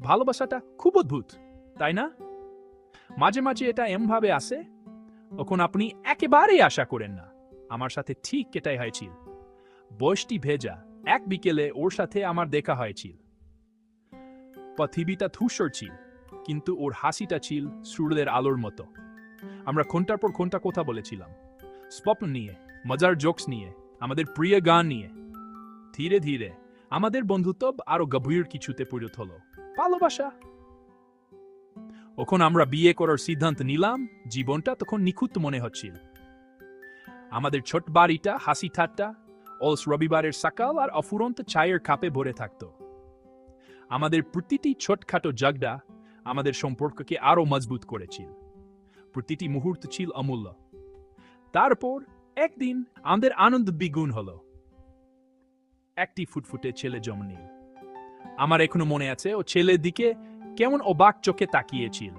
ভালোবাসাটা খুব অদ্ভুত, তাই না? মাঝে মাঝে এটা এমভাবে আসে, তখন আপনি একেবারেই আশা করেন না। আমার সাথে ঠিক এটাই হয়েছিল। বয়সটি ভেজা, এক বিকেলে ওর সাথে আমার দেখা হয়েছিল। পৃথিবীটা ধূসর ছিল, কিন্তু ওর হাসিটা ছিল সূর্যের আলোর মতো। আমরা ঘন্টার পর ঘন্টা কথা বলেছিলাম, স্বপ্ন নিয়ে, মজার জোকস নিয়ে, আমাদের প্রিয় গান নিয়ে। ধীরে ধীরে আমাদের বন্ধুত্ব আরো গভীর কিছুতে পরিণত হলো, ভালোবাসা। ওখন আমরা বিয়ে করার সিদ্ধান্ত নিলাম। জীবনটা তখন নিখুঁত মনে হচ্ছিল। আমাদের ছোট বাড়িটা হাসি ঠাট্টা, অলস রবিবারের সকাল আর অফুরন্ত চায়ের কাপে ভরে থাকত। আমাদের প্রতিটি ছোটখাটো জাগডা আমাদের সম্পর্ককে আরো মজবুত করেছিল। প্রতিটি মুহূর্ত ছিল অমূল্য। তারপর একদিন আমাদের আনন্দ দ্বিগুণ হলো। একটি ফুটফুটে ছেলে জন্ম নিল। আমার এখনো মনে আছে, ও ছেলের দিকে কেমন অবাক চোখে তাকিয়েছিল।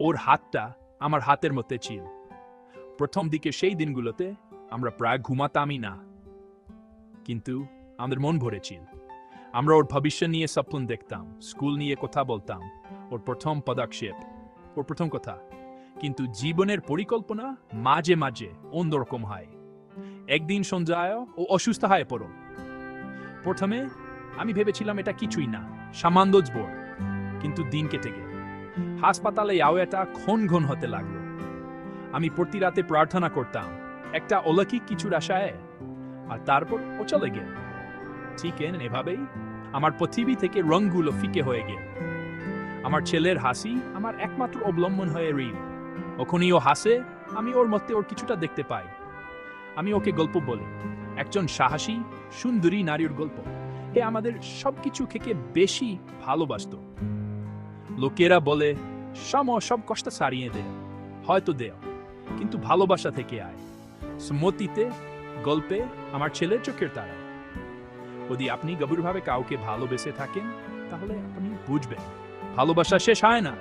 ওর হাতটা আমার হাতের মধ্যে ছিল। প্রথম দিকে সেই দিনগুলোতে আমরা প্রায় ঘুমাতামই না, কিন্তু আমাদের মন ভরেছিল। আমরা ওর ভবিষ্যৎ নিয়ে স্বপ্ন দেখতাম, স্কুল নিয়ে কথা বলতাম, ওর প্রথম পদক্ষেপ, ওর প্রথম কথা। কিন্তু জীবনের পরিকল্পনা মাঝে মাঝে অন্যরকম হয়। একদিন সন্ধ্যায় ও অসুস্থ হয়ে পড়ল। প্রথমে আমি ভেবেছিলাম এটা কিছুই না, সামান্য জ্বর। কিন্তু দিন কেটে গেল, হাসপাতালে এটা ঘন ঘন হতে লাগলো। আমি প্রতি রাতে প্রার্থনা করতাম একটা অলৌকিক কিছুর আশায়, আর তারপর ও চলে গেল। ঠিক এভাবেই আমার পৃথিবী থেকে রঙগুলো ফিকে হয়ে গেল। আমার ছেলের হাসি আমার একমাত্র অবলম্বন হয়ে রইল। ওখানেই ও হাসে, আমি ওর মধ্যে ওর কিছুটা দেখতে পাই। আমি ওকে গল্প বলি, একজন সাহসী সুন্দরী নারীর গল্প। এ আমাদের সবকিছু থেকে বেশি ভালোবাসত। লোকেরা বলে সব কষ্ট সারিয়ে দেয়, হয়তো দেয়, কিন্তু ভালোবাসা থেকে আয়। স্মৃতিতে, গল্পে, আমার ছেলের চোখের তারা। যদি আপনি গভীরভাবে কাউকে ভালোবেসে থাকেন, তাহলে আপনি বুঝবেন ভালোবাসা শেষ হয় না,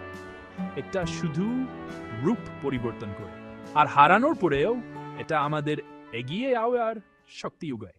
এটা শুধু রূপ পরিবর্তন করে। আর হারানোর পরেও এটা আমাদের এগিয়ে যাওয়ার শক্তি যোগায়।